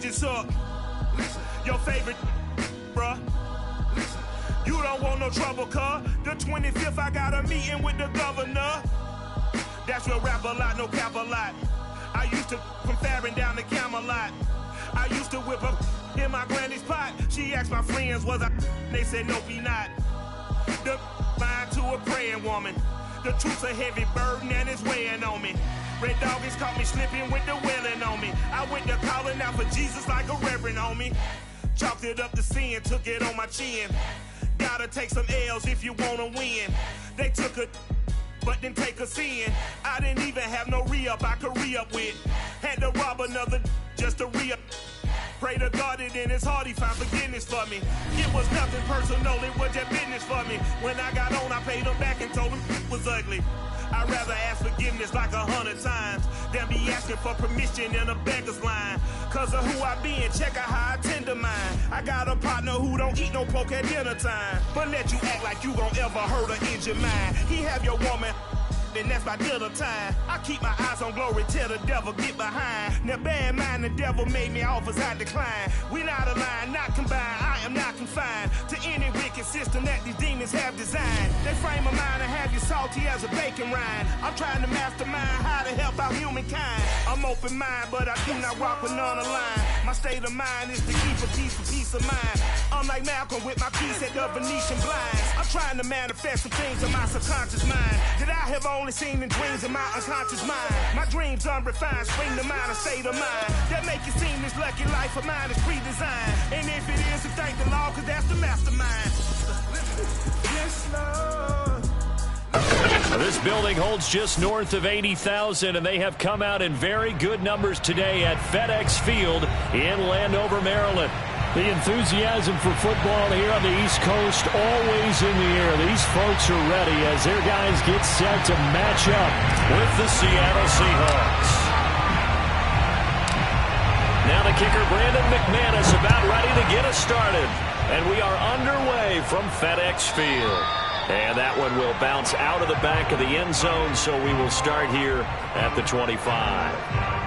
digits up. Your favorite, bruh. You don't want no trouble, cuz. The 25th, I got a meeting with the governor. That's real rap a lot, no cap a lot. I used to from Farron down to Camelot. I used to whip up in my granny's pot. She asked my friends, was I? They said, nope, he not. The fine to a praying woman. The truth's a heavy burden and it's weighing on me. Red doggies caught me slipping with the wailing on me. I went to calling out for Jesus like a reverend on me. Chalked it up to sin, took it on my chin. Gotta take some L's if you wanna win. They took a but didn't take a sin. I didn't even have no re-up I could re-up with. Had to rob another just to re-up. Pray to God that in his heart he found forgiveness for me. It was nothing personal, it was just business for me. When I got on, I paid him back and told him it was ugly. I'd rather ask forgiveness like 100 times than be asking for permission in a beggar's line. Cause of who I be and check out how I tend to mine. I got a partner who don't eat no pork at dinner time, but let you act like you gon' ever hurt or injure mine. He have your woman, and that's by dinner time. I keep my eyes on glory till the devil get behind. Now bear in mind the devil made me offers I decline. We not aligned, not combined, I am not confined to any wicked system that these demons have designed. They frame a mind and have you salty as a bacon rind. I'm trying to mastermind how to help out humankind. I'm open mind, but I do not walk with none aligned. My state of mind is to keep a peace for peace of mind. I'm like Malcolm with my piece at the Venetian blinds. I'm trying to manifest some things in my subconscious mind that I have only seen in dreams in my unconscious mind. My dreams unrefined, spring to mind, a state of mind that make it seem this lucky life of mine is pre-designed. And if it is, then thank the Lord, cause that's the mastermind. Yes, Lord. This building holds just north of 80,000, and they have come out in very good numbers today at FedEx Field in Landover, Maryland. The enthusiasm for football here on the East Coast always in the air. These folks are ready as their guys get set to match up with the Seattle Seahawks. Now the kicker, Brandon McManus, about ready to get us started. And we are underway from FedEx Field. And that one will bounce out of the back of the end zone, so we will start here at the 25.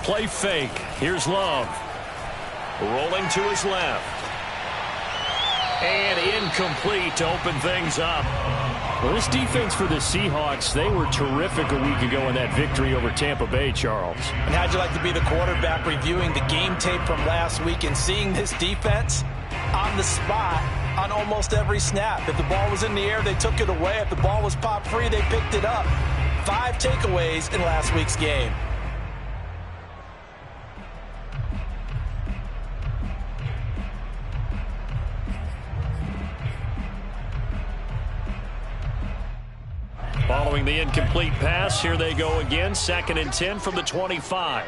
Play fake. Here's Love. Rolling to his left. And incomplete to open things up. Well, this defense for the Seahawks, they were terrific a week ago in that victory over Tampa Bay, Charles. And how'd you like to be the quarterback reviewing the game tape from last week and seeing this defense on the spot on almost every snap? If the ball was in the air, they took it away. If the ball was popped free, they picked it up. 5 takeaways in last week's game. Following the incomplete pass, here they go again. 2nd and 10 from the 25.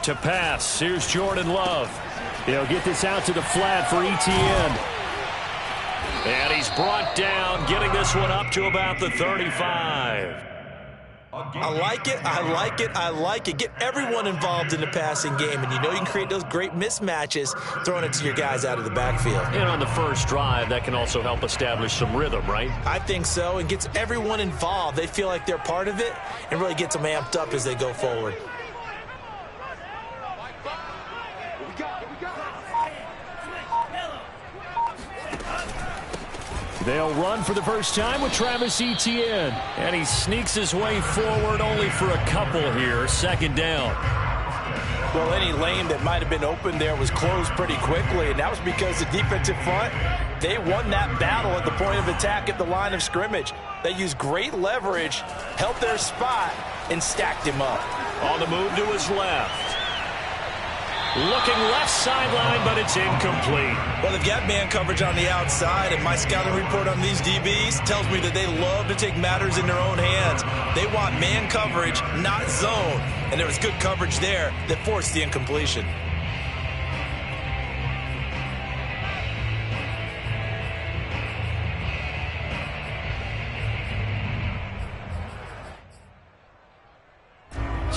To pass, here's Jordan Love. He'll get this out to the flat for Etienne. And he's brought down, getting this one up to about the 35. I like it, I like it, I like it. Get everyone involved in the passing game, and you know you can create those great mismatches throwing it to your guys out of the backfield. And on the first drive, that can also help establish some rhythm, right? I think so, and gets everyone involved. They feel like they're part of it and really gets them amped up as they go forward. They'll run for the first time with Travis Etienne. And he sneaks his way forward only for a couple here. 2nd down. Well, any lane that might have been open there was closed pretty quickly, and that was because the defensive front, they won that battle at the point of attack at the line of scrimmage. They used great leverage, held their spot, and stacked him up. On the move to his left. Looking left sideline, but it's incomplete. Well, they've got man coverage on the outside, and my scouting report on these DBs tells me that they love to take matters in their own hands. They want man coverage, not zone. And there was good coverage there that forced the incompletion.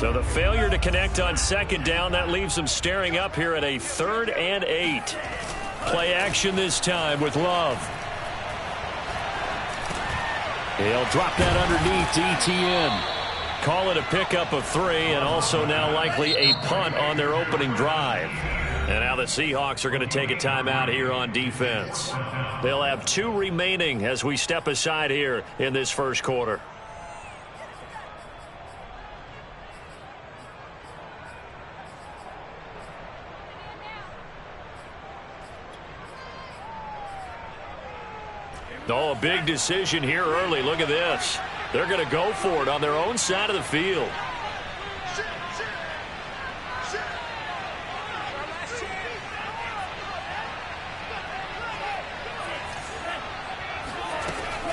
So the failure to connect on second down, that leaves them staring up here at a 3rd and 8. Play action this time with Love. He'll drop that underneath to Etienne. Call it a pickup of 3, and also now likely a punt on their opening drive. And now the Seahawks are going to take a timeout here on defense. They'll have 2 remaining as we step aside here in this first quarter. Oh, a big decision here early. Look at this. They're going to go for it on their own side of the field.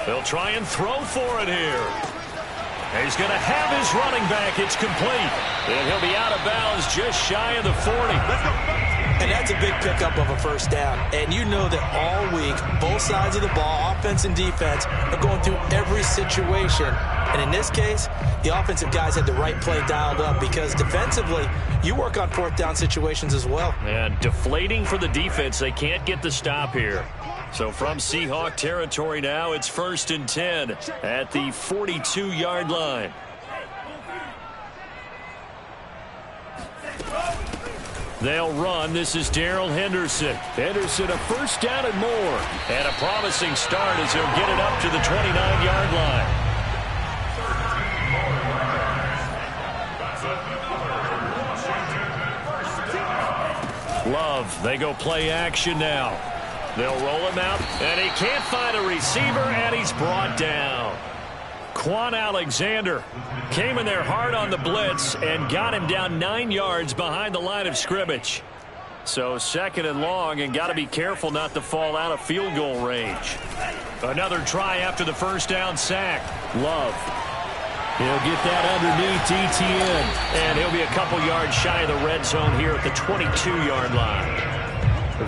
They'll try and throw for it here. And he's going to have his running back. It's complete. And he'll be out of bounds just shy of the 40. Let's go. And that's a big pickup of a first down. And you know that all week, both sides of the ball, offense and defense, are going through every situation. And in this case, the offensive guys had the right play dialed up because defensively, you work on 4th down situations as well. And deflating for the defense. They can't get the stop here. So from Seahawk territory now, it's 1st and 10 at the 42-yard line. They'll run. This is Darrell Henderson. Henderson, a first down and more. And a promising start as he'll get it up to the 29-yard line. Love, they go play action now. They'll roll him out, and he can't find a receiver, and he's brought down. Quan Alexander came in there hard on the blitz and got him down 9 yards behind the line of scrimmage. So 2nd and long, and got to be careful not to fall out of field goal range. Another try after the first down sack. Love. He'll get that underneath Etienne, and he'll be a couple yards shy of the red zone here at the 22-yard line.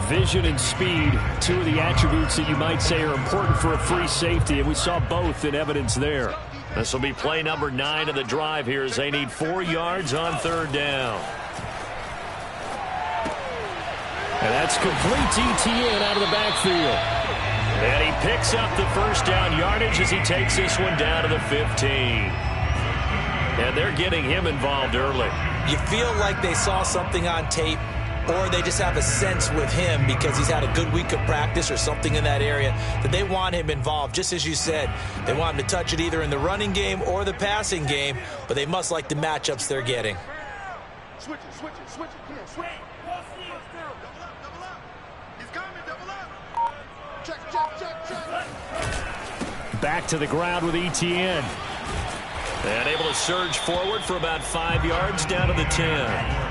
Vision and speed, 2 of the attributes that you might say are important for a free safety, and we saw both in evidence there. This will be play number 9 of the drive here as they need 4 yards on 3rd down. And that's complete to Etienne out of the backfield. And he picks up the first down yardage as he takes this one down to the 15. And they're getting him involved early. You feel like they saw something on tape, or they just have a sense with him because he's had a good week of practice or something in that area that they want him involved. Just as you said, they want him to touch it either in the running game or the passing game, but they must like the matchups they're getting. Switch it, switch it, switch it. Come on, switch it. Double up. He's coming, double up. Check. Back to the ground with Etienne. And able to surge forward for about 5 yards down to the 10.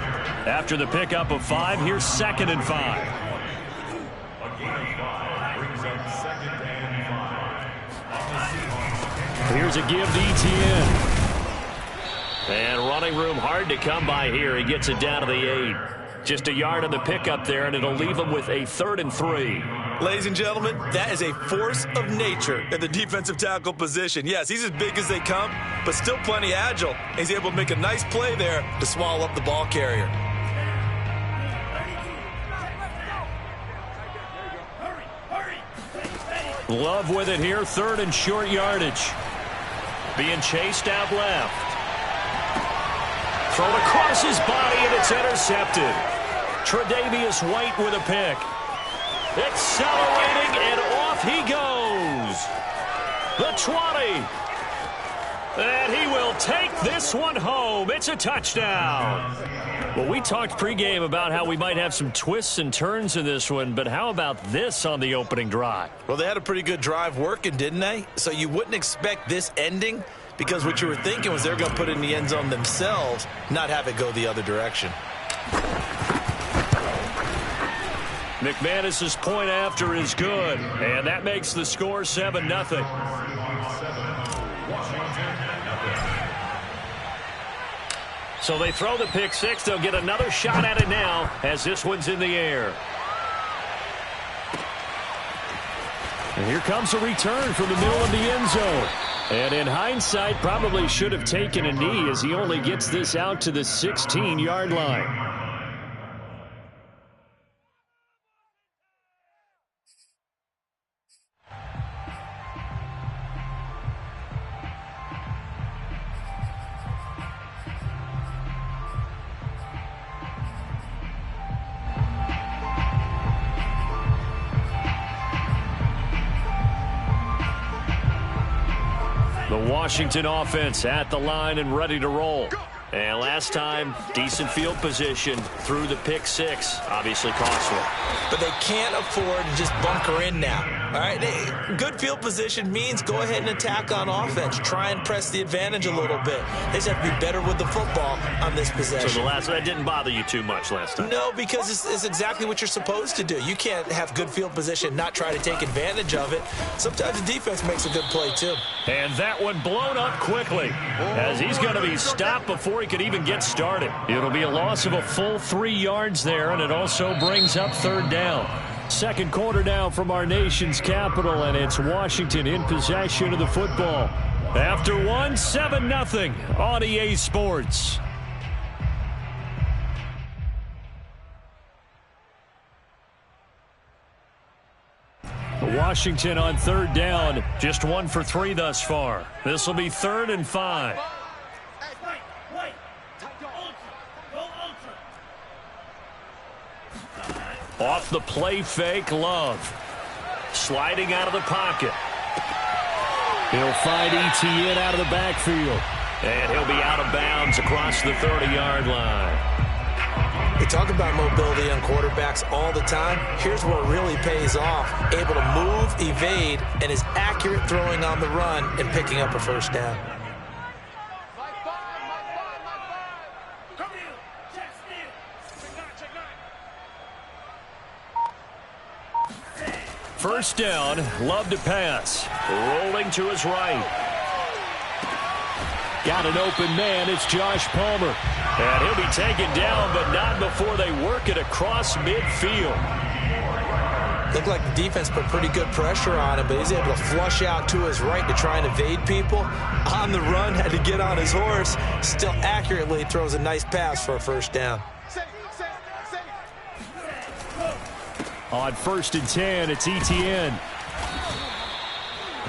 After the pickup of 5, here's 2nd and 5. A gain of 5 brings up 2nd and 5. Here's a give to Etienne. And running room hard to come by here. He gets it down to the 8. Just a yard on the pickup there, and it'll leave him with a 3rd and 3. Ladies and gentlemen, that is a force of nature at the defensive tackle position. Yes, he's as big as they come, but still plenty agile. He's able to make a nice play there to swallow up the ball carrier. Love with it here, 3rd and short yardage. Being chased out left. Thrown across his body, and it's intercepted. Tre'Davious White with a pick. Accelerating, and off he goes. The 20. And he will take this one home. It's a touchdown. Well, we talked pregame about how we might have some twists and turns in this one, but how about this on the opening drive? Well, they had a pretty good drive working, didn't they? So you wouldn't expect this ending because what you were thinking was they're going to put it in the end zone themselves, not have it go the other direction. McManus's point after is good, and that makes the score 7-0. So they throw the pick 6. They'll get another shot at it now as this one's in the air. And here comes a return from the middle of the end zone. And in hindsight, probably should have taken a knee as he only gets this out to the 16-yard line. The Washington offense at the line and ready to roll. And last time, decent field position through the pick six. Obviously costly. But they can't afford to just bunker in now. All right, good field position means go ahead and attack on offense. Try and press the advantage a little bit. They just have to be better with the football on this possession. So that didn't bother you too much last time? No, because it's exactly what you're supposed to do. You can't have good field position, not try to take advantage of it. Sometimes the defense makes a good play, too. And that one blown up quickly as he's going to be stopped before he could even get started. It'll be a loss of a full 3 yards there, and it also brings up third down. Second quarter now from our nation's capital, and it's Washington in possession of the football. After 7-0 on EA Sports. Washington on third down, just 1 for 3 thus far. This will be 3rd and 5. Off the play fake, Love. Sliding out of the pocket. He'll find Etienne out of the backfield. And he'll be out of bounds across the 30-yard line. They talk about mobility on quarterbacks all the time. Here's where it really pays off. Able to move, evade, and is accurate throwing on the run and picking up a first down. First down, Love to pass. Rolling to his right. Got an open man, it's Josh Palmer. And he'll be taken down, but not before they work it across midfield. Looked like the defense put pretty good pressure on him, but he's able to flush out to his right to try and evade people. On the run, had to get on his horse. Still accurately throws a nice pass for a first down. On 1st and 10, it's Etienne.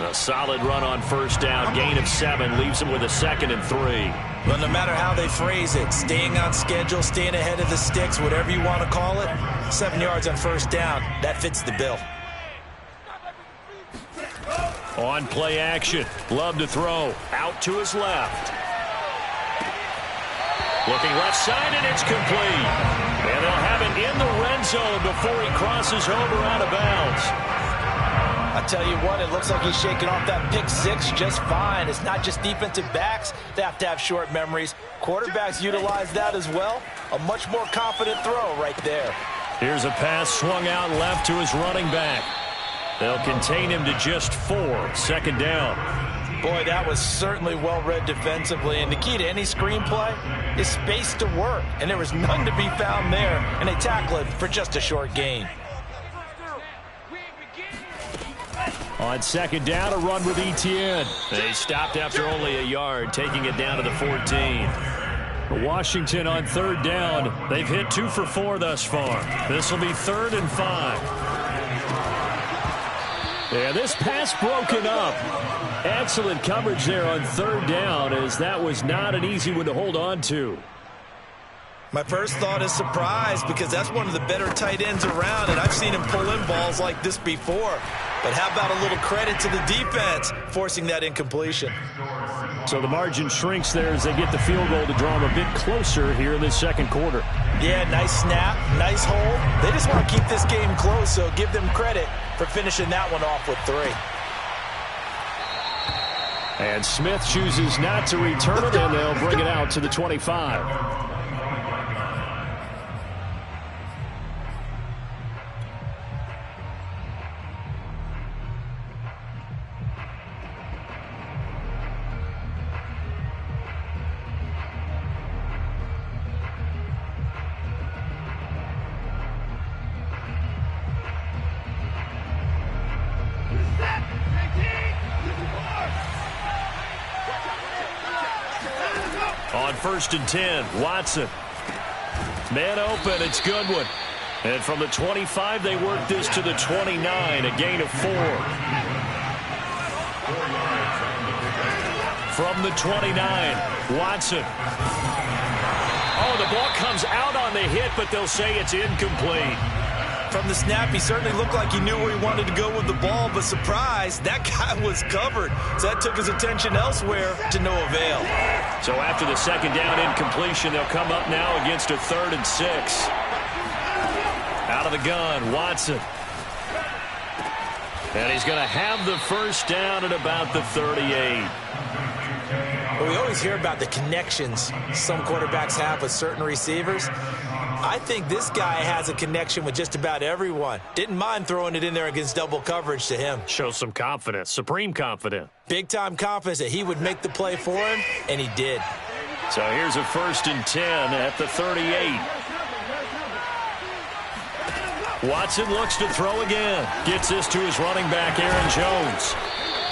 A solid run on first down. Gain of 7 leaves him with a 2nd and 3. Well, no matter how they phrase it, staying on schedule, staying ahead of the sticks, whatever you want to call it, 7 yards on first down, that fits the bill. On play action, Love to throw. Out to his left. Looking left side, and it's complete. And they'll have it in the red zone before he crosses over out of bounds. I tell you what, it looks like he's shaking off that pick six just fine. It's not just defensive backs that have to have short memories. Quarterbacks utilize that as well. A much more confident throw right there. Here's a pass swung out left to his running back. They'll contain him to just 4. 2nd down. Boy, that was certainly well-read defensively. And the key to any screenplay is space to work. And there was none to be found there. And they tackle it for just a short gain. On 2nd down, a run with Etienne. They stopped after only a yard, taking it down to the 14. Washington on 3rd down. They've hit 2 for 4 thus far. This will be 3rd and 5. Yeah, this pass broken up. Excellent coverage there on 3rd down, as that was not an easy one to hold on to. My first thought is surprise, because that's one of the better tight ends around, and I've seen him pull in balls like this before. But how about a little credit to the defense forcing that incompletion? So the margin shrinks there as they get the field goal to draw them a bit closer here in this 2nd quarter. Yeah, nice snap, nice hold. They just want to keep this game close, so give them credit for finishing that one off with 3. And Smith chooses not to return it, and they'll bring it out to the 25. On 1st and 10, Watson. Man open, it's Goodwin. And from the 25, they work this to the 29, a gain of 4. From the 29, Watson. Oh, the ball comes out on the hit, but they'll say it's incomplete. From the snap, he certainly looked like he knew where he wanted to go with the ball, but surprise, that guy was covered. So that took his attention elsewhere to no avail. So after the second down incompletion, they'll come up now against a 3rd and 6. Out of the gun, Watson. And he's going to have the first down at about the 38. Well, we always hear about the connections some quarterbacks have with certain receivers. I think this guy has a connection with just about everyone. Didn't mind throwing it in there against double coverage to him. Shows some confidence, supreme confidence. Big-time confidence that he would make the play for him, and he did. So here's a 1st and 10 at the 38. Watson looks to throw again. Gets this to his running back, Aaron Jones.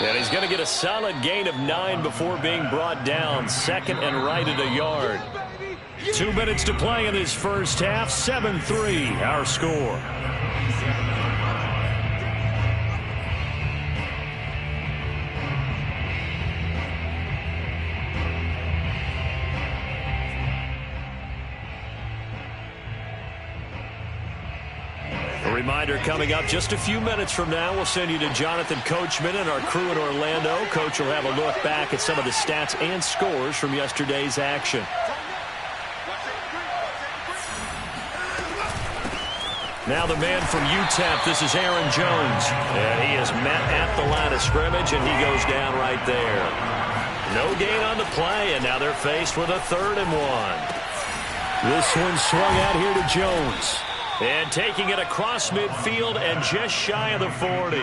And he's going to get a solid gain of 9 before being brought down. Second and right at a yard. 2 minutes to play in this first half. 7-3, our score. A reminder coming up just a few minutes from now, we'll send you to Jonathan Coachman and our crew in Orlando. Coach will have a look back at some of the stats and scores from yesterday's action. Now the man from UTEP, this is Aaron Jones. And he is met at the line of scrimmage, and he goes down right there. No gain on the play, and now they're faced with a 3rd and 1. This one swung out here to Jones. And taking it across midfield and just shy of the 40.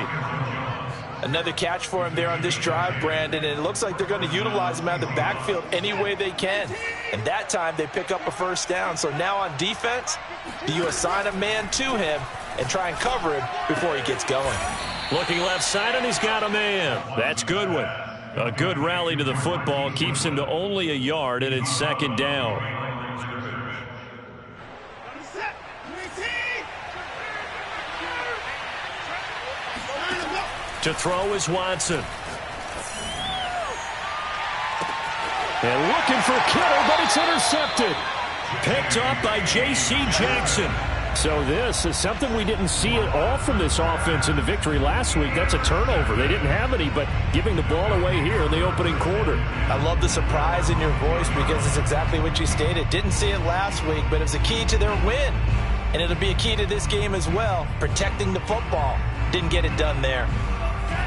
Another catch for him there on this drive, Brandon, and it looks like they're going to utilize him out of the backfield any way they can. And that time they pick up a first down. So now on defense, do you assign a man to him and try and cover him before he gets going? Looking left side, and he's got a man. That's Goodwin. A good rally to the football keeps him to only a yard, and it's 2nd down. To throw is Watson. And looking for Kittle, but it's intercepted. Picked up by J.C. Jackson. So this is something we didn't see at all from this offense in the victory last week. That's a turnover. They didn't have any, but giving the ball away here in the opening quarter. I love the surprise in your voice because it's exactly what you stated. Didn't see it last week, but it was a key to their win. And it'll be a key to this game as well, protecting the football. Didn't get it done there.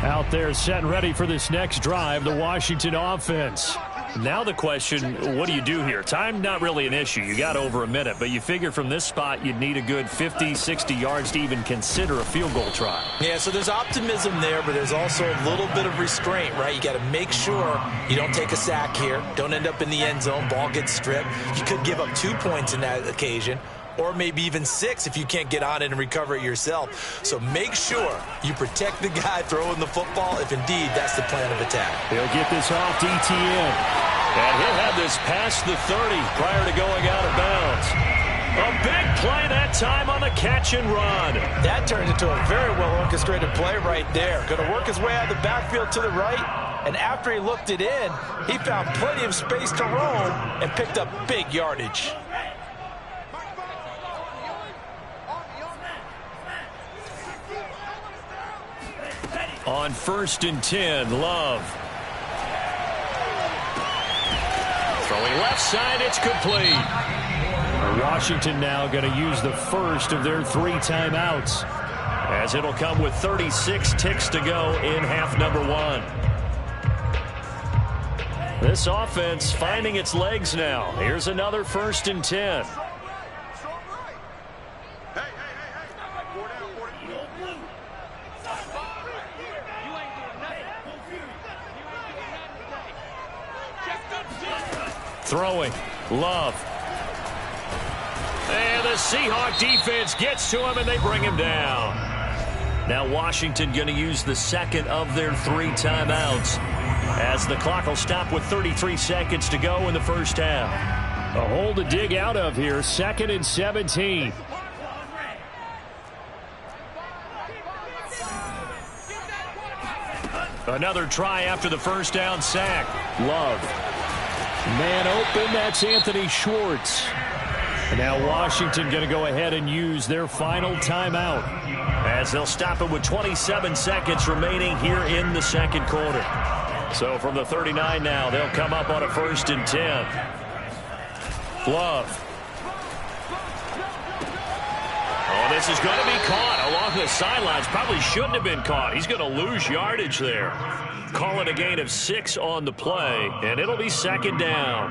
Out there set and ready for this next drive, the Washington offense. Now the question, what do you do here? Time, not really an issue. You got over a minute, but you figure from this spot you'd need a good 50, 60 yards to even consider a field goal try. Yeah, so there's optimism there, but there's also a little bit of restraint, right? You got to make sure you don't take a sack here. Don't end up in the end zone. Ball gets stripped. You could give up 2 points in that occasion, or maybe even 6 if you can't get on it and recover it yourself. So make sure you protect the guy throwing the football if indeed that's the plan of attack. He'll get this off to ETN. And he'll have this past the 30 prior to going out of bounds. A big play that time on the catch and run. That turned into a very well-orchestrated play right there. Going to work his way out of the backfield to the right. And after he looked it in, he found plenty of space to roam and picked up big yardage. On 1st and 10, Love. Throwing left side, it's complete. Washington now going to use the first of their 3 timeouts, as it'll come with 36 ticks to go in half number 1. This offense finding its legs now. Here's another 1st and 10. Throwing, Love. And the Seahawk defense gets to him, and they bring him down. Now Washington going to use the second of their 3 timeouts. as the clock will stop with 33 seconds to go in the first half. A hole to dig out of here, 2nd and 17. Another try after the first down sack. Love. Man open, that's Anthony Schwartz. And now Washington going to go ahead and use their final timeout, as they'll stop it with 27 seconds remaining here in the second quarter. So from the 39 now, they'll come up on a 1st and 10. Love. Oh, this is going to be caught along the sidelines. Probably shouldn't have been caught. He's going to lose yardage there. Call it a gain of 6 on the play, and it'll be 2nd down.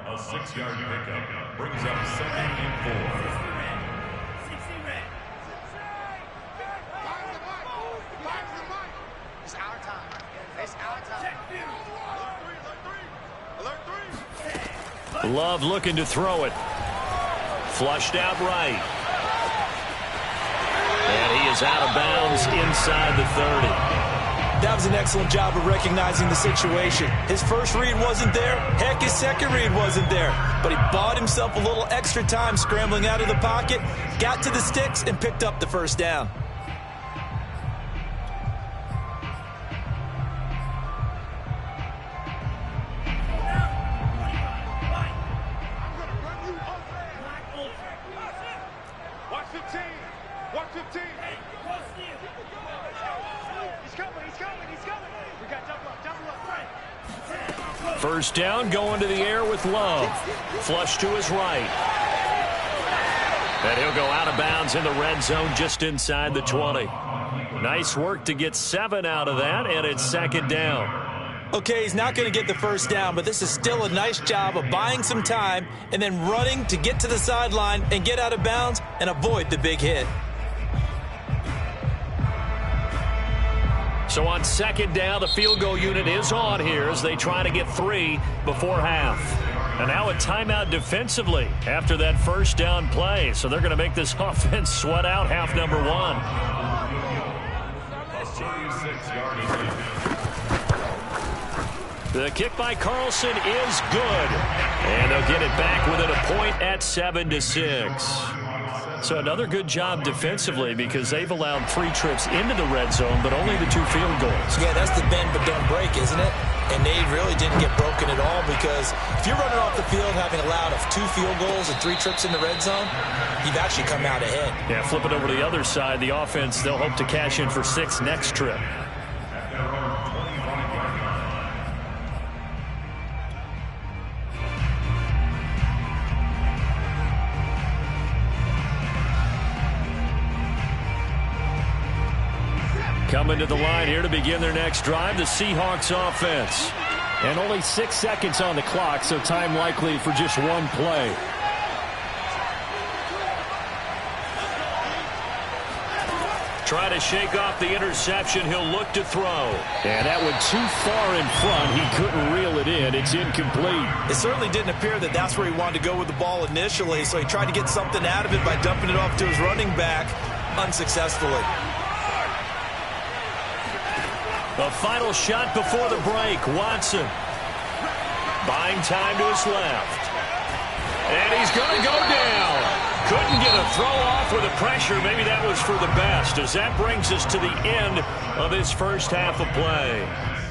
A 6-yard pickup brings up 2nd and 4. It's our time. It's our time. Alert 3. Love looking to throw it. Flushed out right. And he is out of bounds inside the 30. That was an excellent job of recognizing the situation. His first read wasn't there. Heck, his second read wasn't there. But he bought himself a little extra time scrambling out of the pocket, got to the sticks, and picked up the first down. Watch 15. Watch 15. He's coming. We got double up. First down, going to the air with Love. Flush to his right. And he'll go out of bounds in the red zone just inside the 20. Nice work to get 7 out of that, and it's 2nd down. Okay, he's not going to get the first down, but this is still a nice job of buying some time and then running to get to the sideline and get out of bounds and avoid the big hit. So on 2nd down, the field goal unit is on here as they try to get 3 before half. And now a timeout defensively after that first down play. So they're going to make this offense sweat out half number 1. A 36-yard attempt. The kick by Carlson is good. And they'll get it back within a point at 7-6. So another good job defensively, because they've allowed 3 trips into the red zone, but only the 2 field goals. Yeah, that's the bend but don't break, isn't it? And they really didn't get broken at all, because if you're running off the field having allowed 2 field goals and 3 trips in the red zone, you've actually come out ahead. Yeah, flip it over to the other side. The offense, they'll hope to cash in for 6 next trip. Coming to the line here to begin their next drive, the Seahawks offense. And only 6 seconds on the clock, so time likely for just 1 play. Try to shake off the interception. He'll look to throw. And that went too far in front. He couldn't reel it in. It's incomplete. It certainly didn't appear that that's where he wanted to go with the ball initially, so he tried to get something out of it by dumping it off to his running back unsuccessfully. A final shot before the break. Watson buying time to his left. And he's going to go down. Couldn't get a throw off with the pressure. Maybe that was for the best, as that brings us to the end of this first half of play.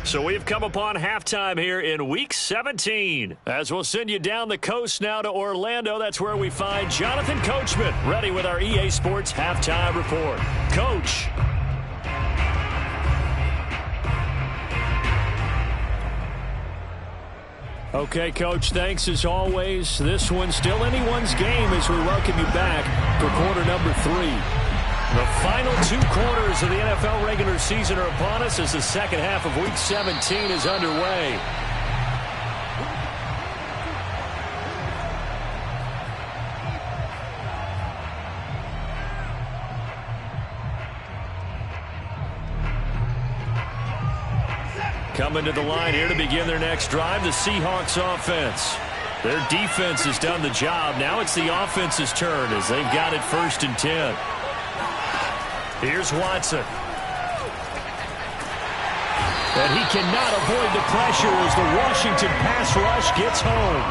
So we've come upon halftime here in Week 17. As we'll send you down the coast now to Orlando. That's where we find Jonathan Coachman ready with our EA Sports Halftime Report. Coach. Okay, Coach, thanks as always. This one's still anyone's game as we welcome you back for quarter number 3. The final 2 quarters of the NFL regular season are upon us as the second half of Week 17 is underway. Coming to the line here to begin their next drive, the Seahawks offense. Their defense has done the job. Now it's the offense's turn as they've got it 1st and 10. Here's Watson. And he cannot avoid the pressure as the Washington pass rush gets home.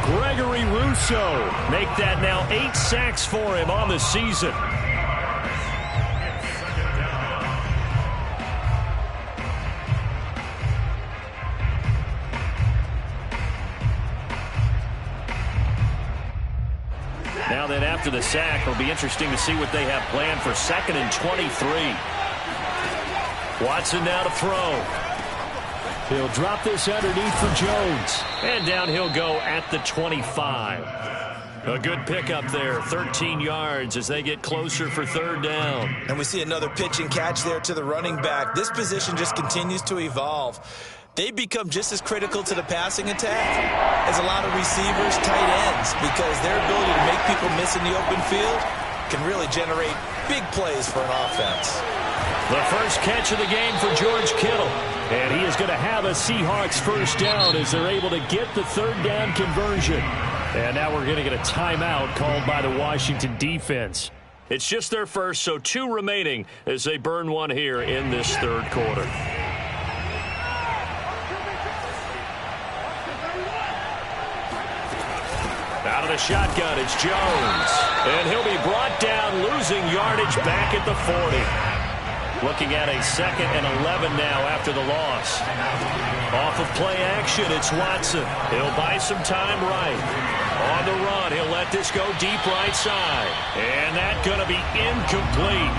Gregory Rousseau make that now 8 sacks for him on the season. Now then, after the sack, it'll be interesting to see what they have planned for 2nd and 23. Watson now to throw. He'll drop this underneath for Jones. And down he'll go at the 25. A good pickup there, 13 yards as they get closer for 3rd down. And we see another pitch and catch there to the running back. This position just continues to evolve. They become just as critical to the passing attack as a lot of receivers, tight ends, because their ability to make people miss in the open field can really generate big plays for an offense. The first catch of the game for George Kittle. And he is going to have a Seahawks 1st down as they're able to get the 3rd down conversion. And now we're going to get a timeout called by the Washington defense. It's just their first, so 2 remaining as they burn one here in this 3rd quarter. Out of the shotgun, it's Jones. And he'll be brought down, losing yardage back at the 40. Looking at a 2nd and 11 now after the loss. Off of play action, it's Watson. He'll buy some time right. On the run, he'll let this go deep right side. And that's going to be incomplete.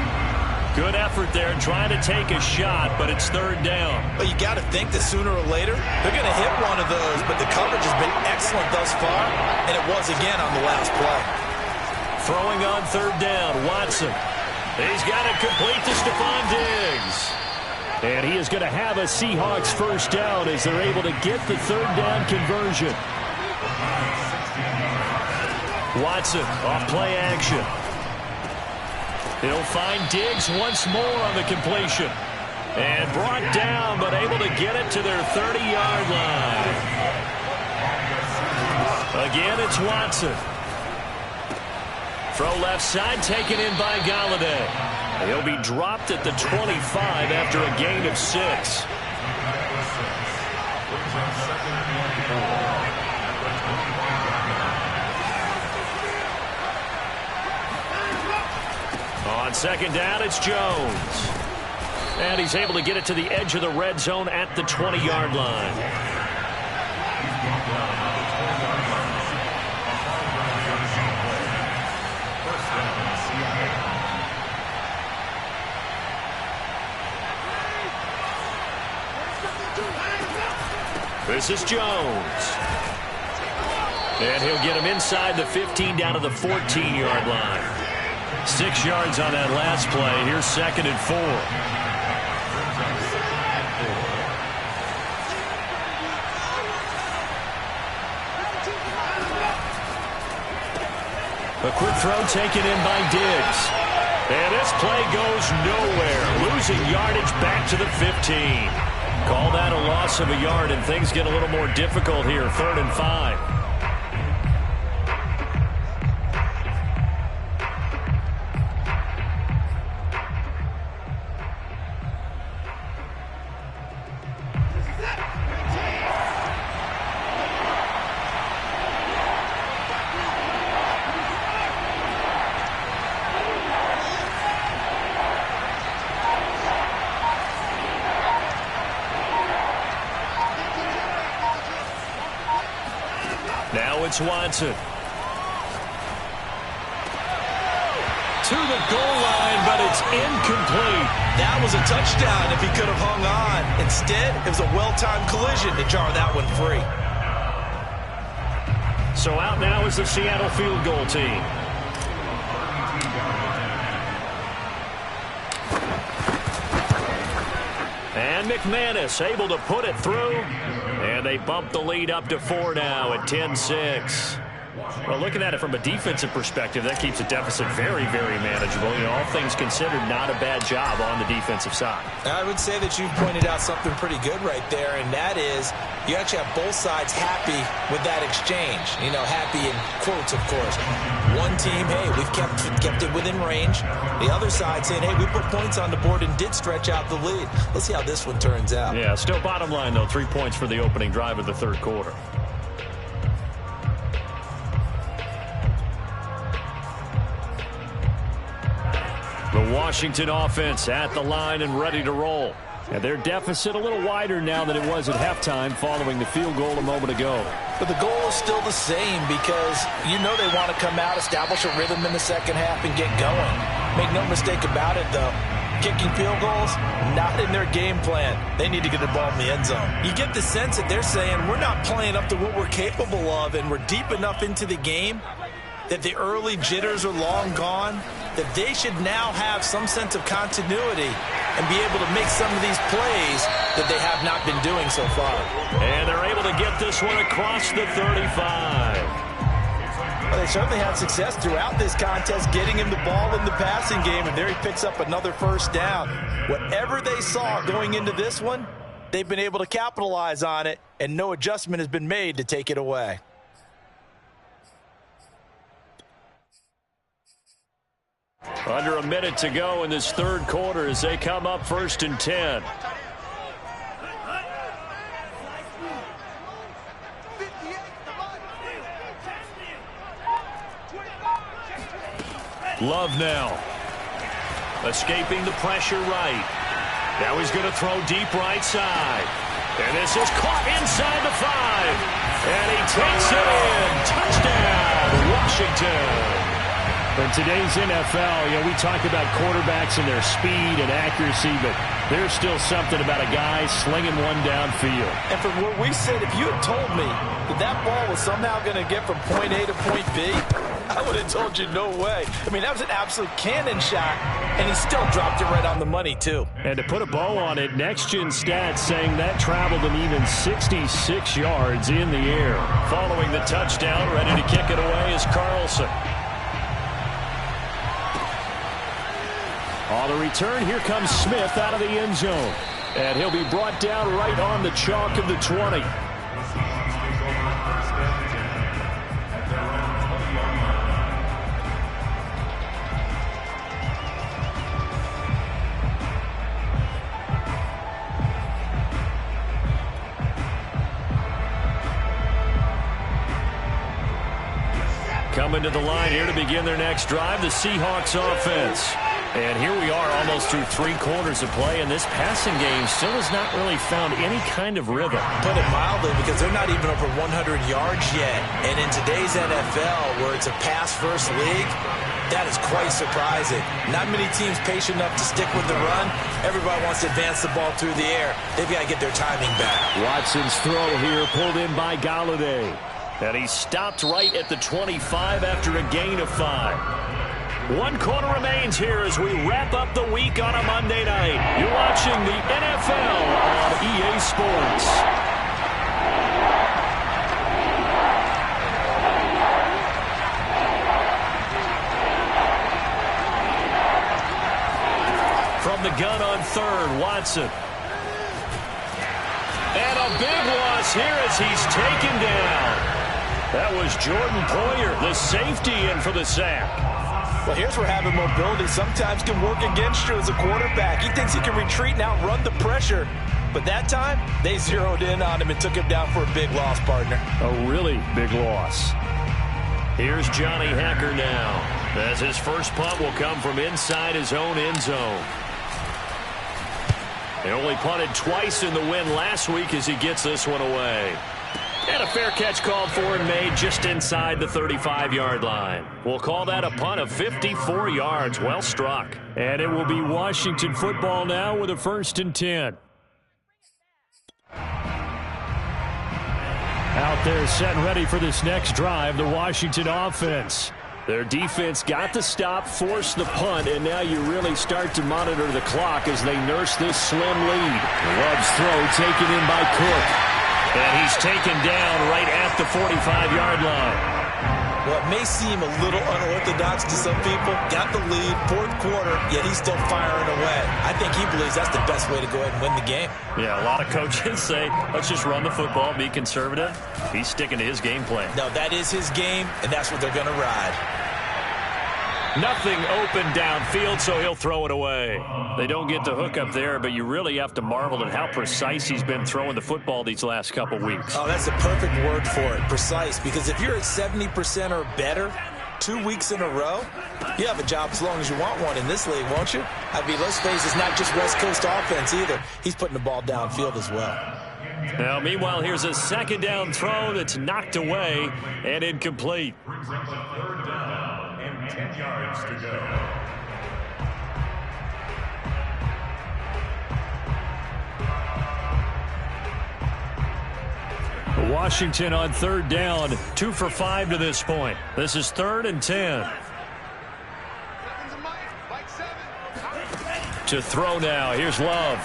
Good effort there trying to take a shot, but it's 3rd down. Well, you got to think that sooner or later they're going to hit one of those, but the coverage has been excellent thus far, and it was again on the last play. Throwing on 3rd down, Watson. He's got it complete to Stephon Diggs. And he is going to have a Seahawks 1st down as they're able to get the 3rd down conversion. Watson off play action. He'll find Diggs once more on the completion. And brought down, but able to get it to their 30-yard line. Again, it's Watson. Throw left side, taken in by Galladay. He'll be dropped at the 25 after a gain of 6. On 2nd down, it's Jones. And he's able to get it to the edge of the red zone at the 20-yard line. This is Jones. And he'll get him inside the 15 down to the 14-yard line. 6 yards on that last play. Here's 2nd and 4. A quick throw taken in by Diggs. And this play goes nowhere. Losing yardage back to the 15. Call that a loss of a yard, and things get a little more difficult here. 3rd and 5. Now it's Watson. To the goal line, but it's incomplete. That was a touchdown if he could have hung on. Instead, it was a well-timed collision to jar that one free. So out now is the Seattle field goal team. And McManus able to put it through. And they bump the lead up to 4 now at 10-6. Well, looking at it from a defensive perspective, that keeps the deficit very, very manageable. You know, all things considered, not a bad job on the defensive side. I would say that you've pointed out something pretty good right there, and that is you actually have both sides happy with that exchange. You know, happy in quotes, of course. One team, hey, we've kept it within range. The other side saying, hey, we put points on the board and did stretch out the lead. Let's see how this one turns out. Yeah, still bottom line, though, 3 points for the opening drive of the third quarter. The Washington offense at the line and ready to roll. And their deficit a little wider now than it was at halftime following the field goal a moment ago. But the goal is still the same because you know they want to come out, establish a rhythm in the second half, and get going. Make no mistake about it, though. Kicking field goals, not in their game plan. They need to get the ball in the end zone. You get the sense that they're saying we're not playing up to what we're capable of, and we're deep enough into the game that the early jitters are long gone, that they should now have some sense of continuity and be able to make some of these plays that they have not been doing so far. And they're able to get this one across the 35. Well, they certainly had success throughout this contest getting him the ball in the passing game, and there he picks up another first down. Whatever they saw going into this one, they've been able to capitalize on it, and no adjustment has been made to take it away. Under a minute to go in this third quarter as they come up 1st and 10. Love now. Escaping the pressure right. Now he's going to throw deep right side. And this is caught inside the 5. And he takes it in. Touchdown, Washington. In today's NFL, you know, we talk about quarterbacks and their speed and accuracy, but there's still something about a guy slinging one downfield. And from where we sit, if you had told me that that ball was somehow going to get from point A to point B, I would have told you no way. I mean, that was an absolute cannon shot, and he still dropped it right on the money, too. And to put a bow on it, Next Gen Stats saying that traveled an even 66 yards in the air. Following the touchdown, ready to kick it away is Carlson. On the return, here comes Smith out of the end zone. And he'll be brought down right on the chalk of the 20. Coming to the line here to begin their next drive, the Seahawks offense. And here we are almost through 3 quarters of play, and this passing game still has not really found any kind of rhythm. Put it mildly, because they're not even over 100 yards yet. And in today's NFL, where it's a pass-first league, that is quite surprising. Not many teams patient enough to stick with the run. Everybody wants to advance the ball through the air. They've got to get their timing back. Watson's throw here pulled in by Galladay. And he stopped right at the 25 after a gain of 5. 1 quarter remains here as we wrap up the week on a Monday night. You're watching the NFL on EA Sports. From the gun on 3rd, Watson. And a big loss here as he's taken down. That was Jordan Poyer, the safety, in for the sack. Well, here's where having mobility sometimes can work against you as a quarterback. He thinks he can retreat and outrun the pressure. But that time, they zeroed in on him and took him down for a big loss, partner. A really big loss. Here's Johnny Hacker now, as his first punt will come from inside his own end zone. He only punted twice in the win last week as he gets this one away. And a fair catch called for and made just inside the 35-yard line. We'll call that a punt of 54 yards. Well struck. And it will be Washington football now with a 1st and 10. Out there set and ready for this next drive, the Washington offense. Their defense got the stop, forced the punt, and now you really start to monitor the clock as they nurse this slim lead. Love's throw taken in by Cook. And he's taken down right at the 45-yard line. Well, it may seem a little unorthodox to some people. Got the lead, fourth quarter, yet he's still firing away. I think he believes that's the best way to go ahead and win the game. Yeah, a lot of coaches say, let's just run the football, be conservative. He's sticking to his game plan. No, that is his game, and that's what they're going to ride. Nothing open downfield, so he'll throw it away. They don't get the hook up there, but you really have to marvel at how precise he's been throwing the football these last couple weeks. Oh, that's a perfect word for it, precise, because if you're at 70% or better 2 weeks in a row, you have a job as long as you want one in this league, won't you? I mean, let's face it, it's not just West Coast offense either. He's putting the ball downfield as well. Now, meanwhile, here's a second down throw that's knocked away and incomplete. Brings up a third down and 10 yards to go. Washington on third down, 2 for 5 to this point. This is 3rd and 10. To throw now, here's Love.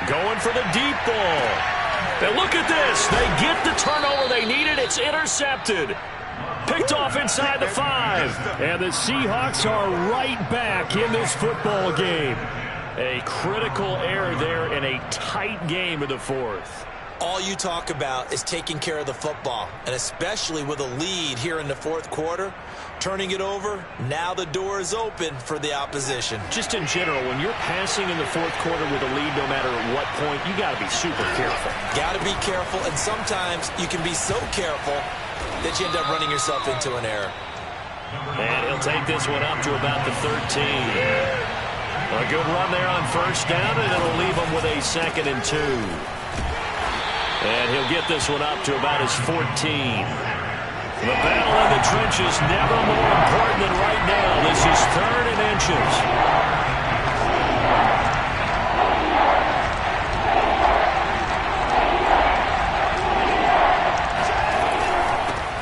Going for the deep ball. And look at this. They get the turnover they needed. It's intercepted. Picked off inside the 5. And the Seahawks are right back in this football game. A critical error there in a tight game in the 4th. All you talk about is taking care of the football, and especially with a lead here in the 4th quarter, turning it over, now the door is open for the opposition. Just in general, when you're passing in the 4th quarter with a lead, no matter at what point, you got to be super careful. Got to be careful, and sometimes you can be so careful that you end up running yourself into an error. And he'll take this one up to about the 13. A good run there on first down, and it'll leave him with a 2nd and 2. And he'll get this one up to about his 14. The battle in the trenches never more important than right now. This is 3rd and inches.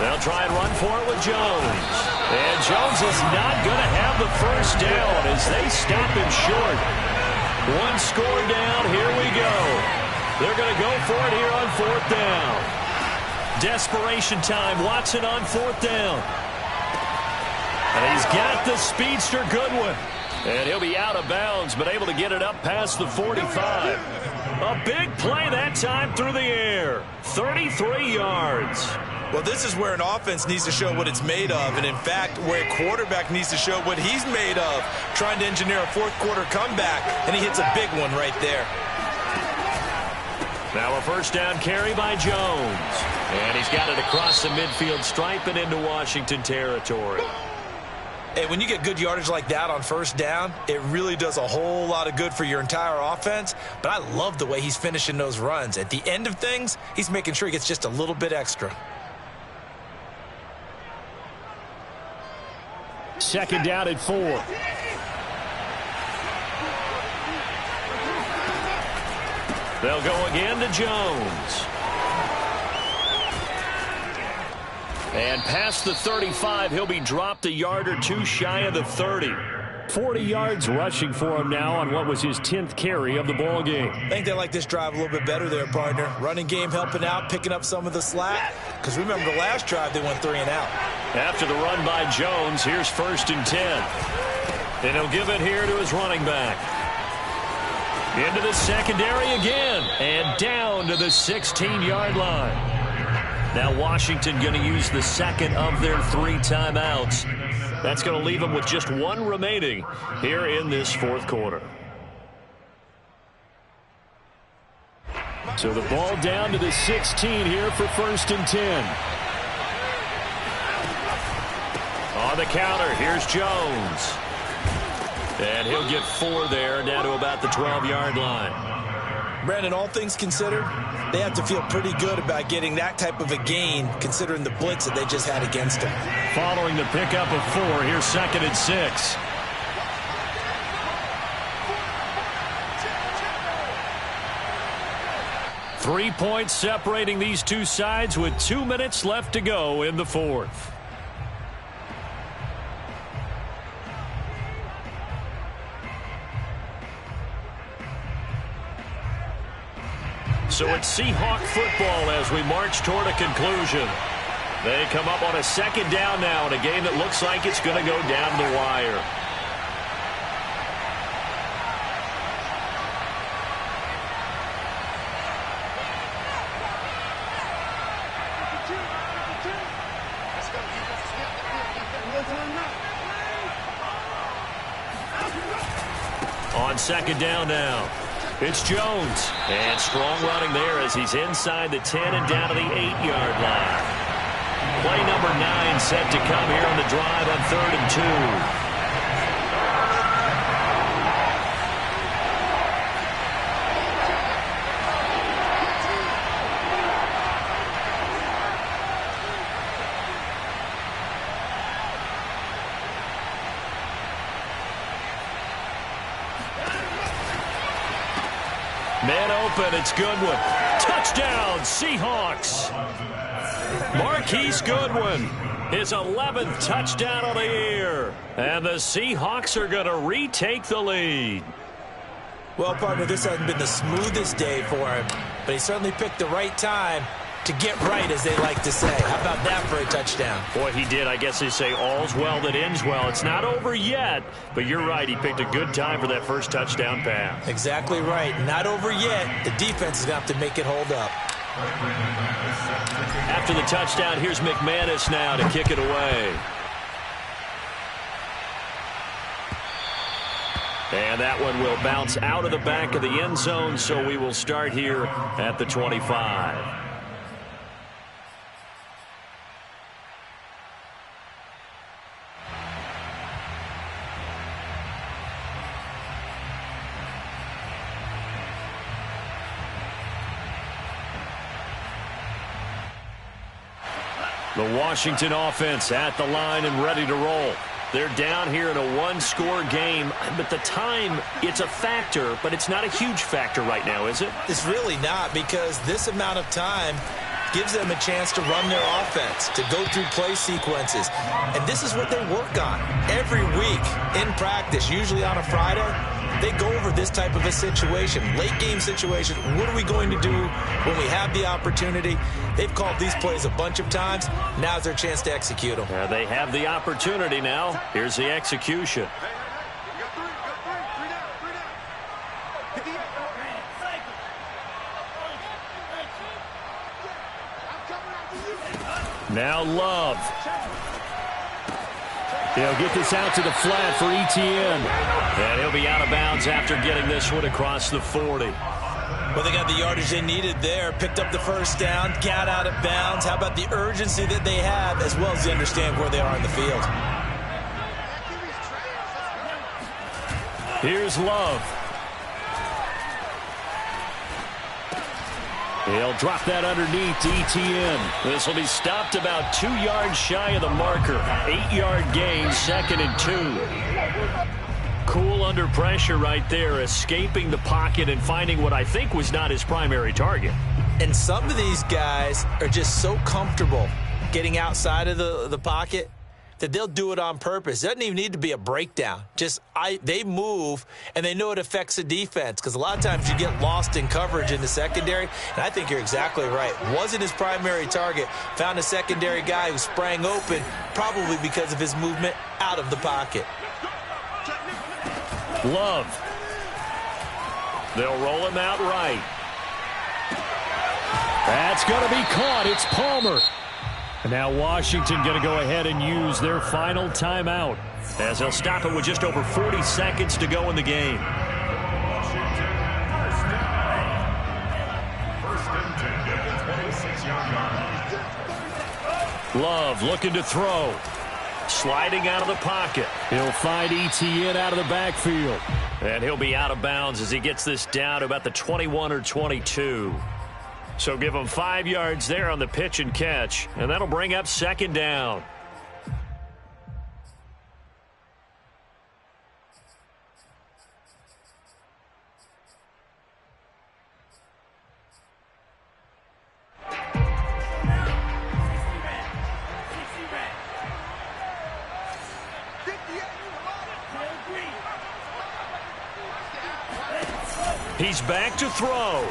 They'll try and run for it with Jones. And Jones is not going to have the first down as they stop him short. 1 score down. Here we go. They're going to go for it here on 4th down. Desperation time. Watson on 4th down. And he's got the speedster Goodwin. And he'll be out of bounds, but able to get it up past the 45. A big play that time through the air. 33 yards. Well, this is where an offense needs to show what it's made of, and in fact, where a quarterback needs to show what he's made of, trying to engineer a 4th quarter comeback, and he hits a big one right there. Now a first down carry by Jones. And he's got it across the midfield stripe and into Washington territory. And when you get good yardage like that on first down, it really does a whole lot of good for your entire offense. But I love the way he's finishing those runs. At the end of things, he's making sure he gets just a little bit extra. 2nd down at 4. They'll go again to Jones. And past the 35, he'll be dropped a yard or 2 shy of the 30. 40 yards rushing for him now on what was his 10th carry of the ball game. I think they like this drive a little bit better there, partner. Running game helping out, picking up some of the slack. Because remember, the last drive, they went 3 and out. After the run by Jones, here's 1st and 10. And he'll give it here to his running back. Into the secondary again. And down to the 16-yard line. Now Washington going to use the 2nd of their 3 timeouts. That's going to leave them with just 1 remaining here in this 4th quarter. So the ball down to the 16 here for 1st and 10. On the counter, here's Jones. And he'll get 4 there, down to about the 12-yard line. Brandon, all things considered, they have to feel pretty good about getting that type of a gain, considering the blitz that they just had against them. Following the pickup of 4, here's 2nd and 6. Three points separating these two sides with 2 minutes left to go in the 4th. So it's Seahawk football as we march toward a conclusion. They come up on a second down now in a game that looks like it's going to go down the wire. On second down now, it's Jones. And strong running there as he's inside the 10 and down to the 8-yard line. Play number 9 set to come here on the drive on 3rd and 2. Man open, it's Goodwin. Touchdown, Seahawks. Marquise Goodwin, his 11th touchdown of the year. And the Seahawks are going to retake the lead. Well, partner, this hasn't been the smoothest day for him, but he certainly picked the right time to get right, as they like to say. How about that for a touchdown? Boy, he did. I guess they say all's well that ends well. It's not over yet, but you're right. He picked a good time for that first touchdown pass. Exactly right. Not over yet. The defense is going to have to make it hold up. After the touchdown, here's McManus now to kick it away. And that one will bounce out of the back of the end zone, so we will start here at the 25. The Washington offense at the line and ready to roll. They're down here in a one-score game, but the time, it's a factor, but it's not a huge factor right now, is it? It's really not, because this amount of time gives them a chance to run their offense, to go through play sequences. And this is what they work on every week in practice, usually on a Friday. They go over this type of a situation, late-game situation. What are we going to do when we have the opportunity? They've called these plays a bunch of times. Now's their chance to execute them. They have the opportunity now. Here's the execution. Now Love. He'll get this out to the flat for Etienne. And he'll be out of bounds after getting this one across the 40. Well, they got the yardage they needed there. Picked up the first down, got out of bounds. How about the urgency that they have, as well as they understand where they are in the field? Here's Love. He'll drop that underneath to Etienne. This will be stopped about 2 yards shy of the marker. 8-yard gain, 2nd and 2. Cool under pressure right there, escaping the pocket and finding what I think was not his primary target. And some of these guys are just so comfortable getting outside of the pocket that they'll do it on purpose. It doesn't even need to be a breakdown. They move, and they know it affects the defense, because a lot of times you get lost in coverage in the secondary, and I think you're exactly right. Wasn't his primary target. Found a secondary guy who sprang open, probably because of his movement out of the pocket. Love. They'll roll him out right. That's going to be caught. It's Palmer. And now Washington going to go ahead and use their final timeout, as they'll stop it with just over 40 seconds to go in the game. Love looking to throw. Sliding out of the pocket. He'll find Etienne out of the backfield. And he'll be out of bounds as he gets this down to about the 21 or 22. So give him 5 yards there on the pitch and catch, and that'll bring up 2nd down. He's back to throw.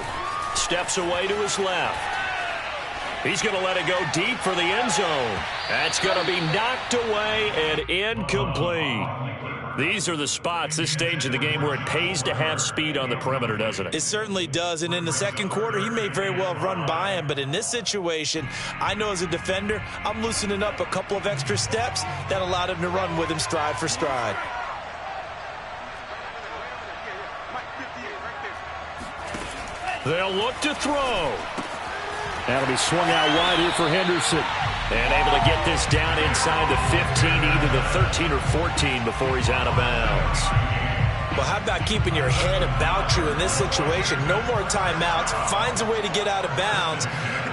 Steps away to his left. He's going to let it go deep for the end zone. That's going to be knocked away and incomplete. These are the spots, this stage of the game, where it pays to have speed on the perimeter, doesn't it? It certainly does, and in the second quarter, he may very well run by him, but in this situation, I know as a defender, I'm loosening up a couple of extra steps that allowed him to run with him stride for stride. They'll look to throw. That'll be swung out wide here for Henderson. And able to get this down inside the 15, either the 13 or 14 before he's out of bounds. Well, how about keeping your head about you in this situation? No more timeouts. Finds a way to get out of bounds.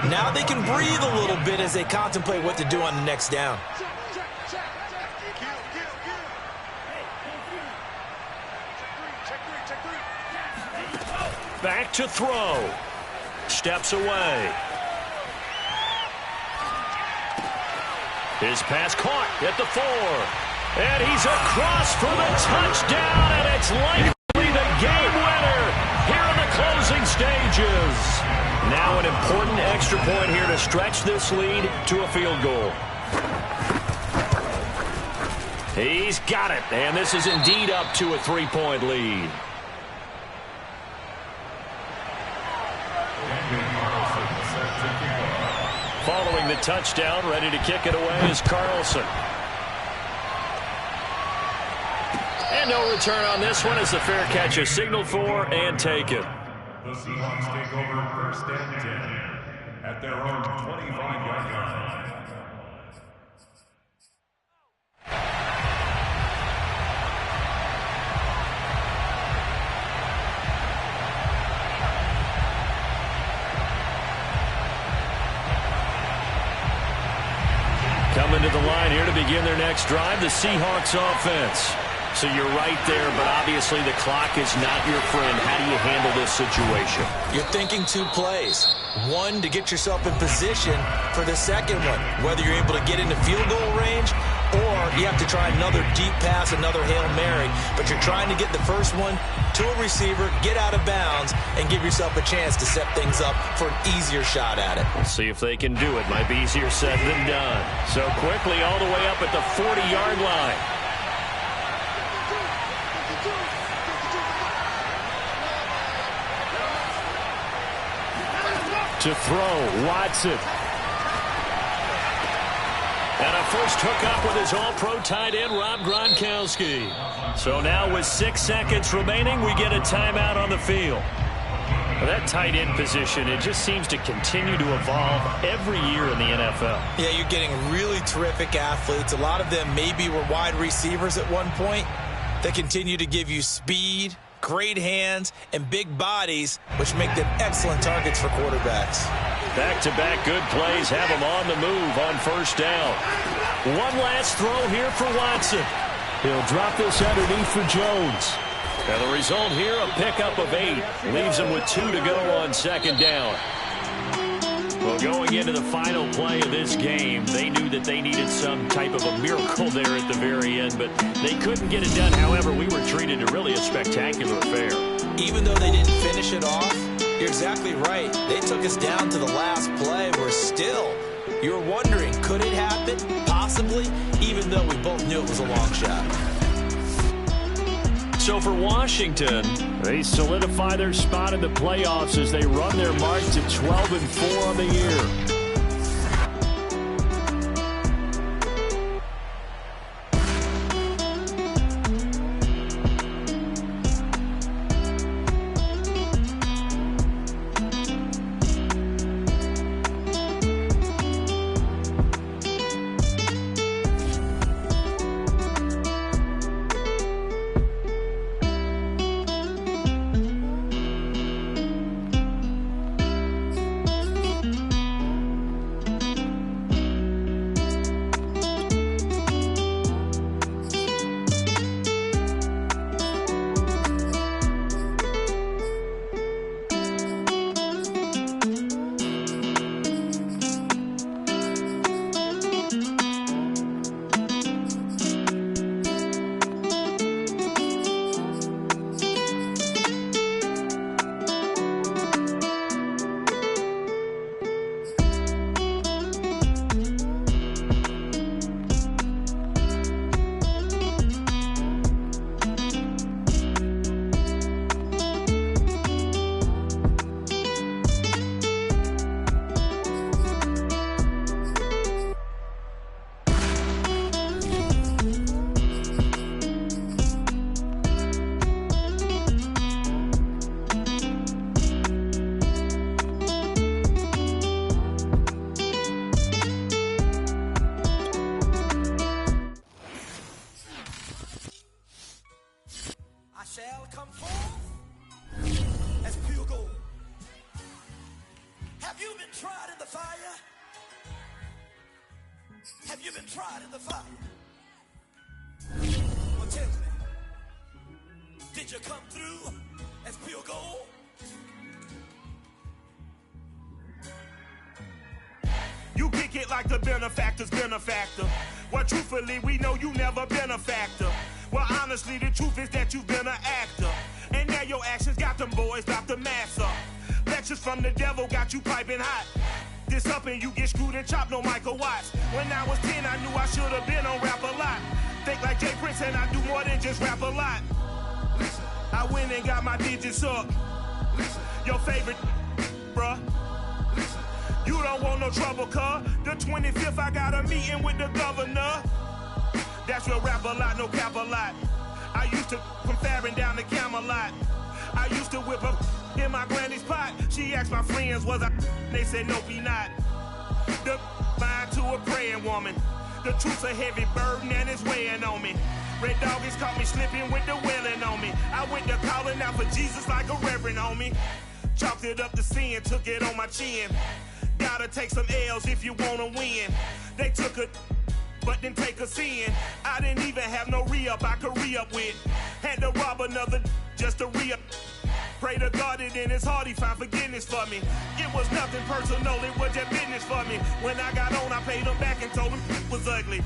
Now they can breathe a little bit as they contemplate what to do on the next down. Back to throw. Steps away. His pass caught at the 4. And he's across for the touchdown, and it's likely the game winner here in the closing stages. Now an important extra point here to stretch this lead to a field goal. He's got it, and this is indeed up to a 3-point lead. Following the touchdown, ready to kick it away is Carlson. And no return on this one as the fair catch is signaled for and taken. The Seahawks take over first and 10 at their own 25-yard line. Coming to the line here to begin their next drive, the Seahawks offense. So you're right there, but obviously the clock is not your friend. How do you handle this situation? You're thinking 2 plays. One, to get yourself in position for the second one, whether you're able to get into field goal range or you have to try another deep pass, another Hail Mary. But you're trying to get the first one to a receiver, get out of bounds, and give yourself a chance to set things up for an easier shot at it. Let's see if they can do it. Might be easier said than done. So quickly all the way up at the 40-yard line. To throw, Watson. And a first hookup with his all-pro tight end, Rob Gronkowski. So now with 6 seconds remaining, we get a timeout on the field. That tight end position, it just seems to continue to evolve every year in the NFL. Yeah, you're getting really terrific athletes. A lot of them maybe were wide receivers at one point. They continue to give you speed, great hands, and big bodies, which make them excellent targets for quarterbacks. Back-to-back good plays have them on the move on first down. One last throw here for Watson. He'll drop this underneath for Jones. And the result here, a pickup of 8. Leaves him with 2 to go on second down. Well, going into the final play of this game, they knew that they needed some type of a miracle there at the very end, but they couldn't get it done. However, we were treated to really a spectacular affair. Even though they didn't finish it off, you're exactly right. They took us down to the last play. We're still, you're wondering, could it happen? Possibly, even though we both knew it was a long shot. So for Washington, they solidify their spot in the playoffs as they run their mark to 12-4 on the year. tried in the fire. Well, tell me, did you come through as pure gold? You kick it like the benefactor's benefactor. Well, truthfully, we know you never been a factor. Well, honestly, the truth is that you've been an actor. And now your actions got them boys dropped the mask up. Lectures from the devil got you piping hot. This up and you get screwed and chopped, no Michael Watts. When I was 10, I knew I should have been on Rap a Lot. Think like Jay Prince and I do more than just rap a lot. I went and got my digits up. Your favorite, bruh. You don't want no trouble, cuz. The 25th, I got a meeting with the governor. That's real rap a lot, no cap a lot. I used to from Farron down to Camelot. I used to whip up in my granny's pot. She asked my friends, was I? They said, nope, he not. The line to a praying woman. The truth's a heavy burden and it's weighing on me. Red Doggies caught me slipping with the wailing on me. I went to calling out for Jesus like a reverend on me. Chalked it up to sin, took it on my chin. Gotta take some L's if you wanna win. They took a but didn't take a sin. I didn't even have no re-up I could re-up with. Had to rob another just to re-up. Pray to God that in his heart he found forgiveness for me. It was nothing personal, it was just business for me. When I got on, I paid him back and told him it was ugly.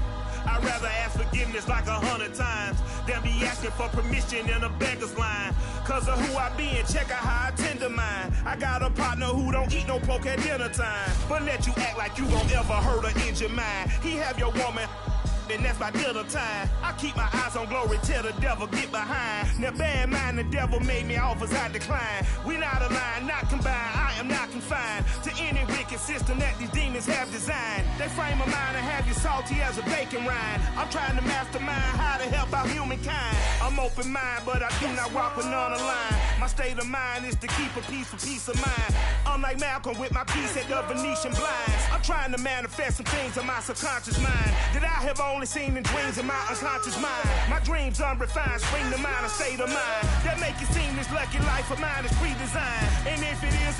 I'd rather ask forgiveness like 100 times than be asking for permission in a beggar's line. Cause of who I be and check out how I tend to mine. I got a partner who don't eat no pork at dinner time, but let you act like you gon' ever hurt or injure mine. He have your woman and that's by dinner time. I keep my eyes on glory till the devil get behind. Now bad mind, the devil made me offers I decline. We not aligned, not combined, I am not confined to any wicked system that these demons have designed. They frame a mind and have you salty as a bacon rind. I'm trying to mastermind how to help out humankind. I'm open mind, but I do not walk with none aligned. My state of mind is to keep a peace for peace of mind. Unlike Malcolm with my piece at the Venetian blinds. I'm trying to manifest some things in my subconscious mind that I have only seen in dreams in my unconscious mind. My dreams unrefined, spring to mind, a state of mind that make it seem this lucky life of mine is pre-designed. And if it is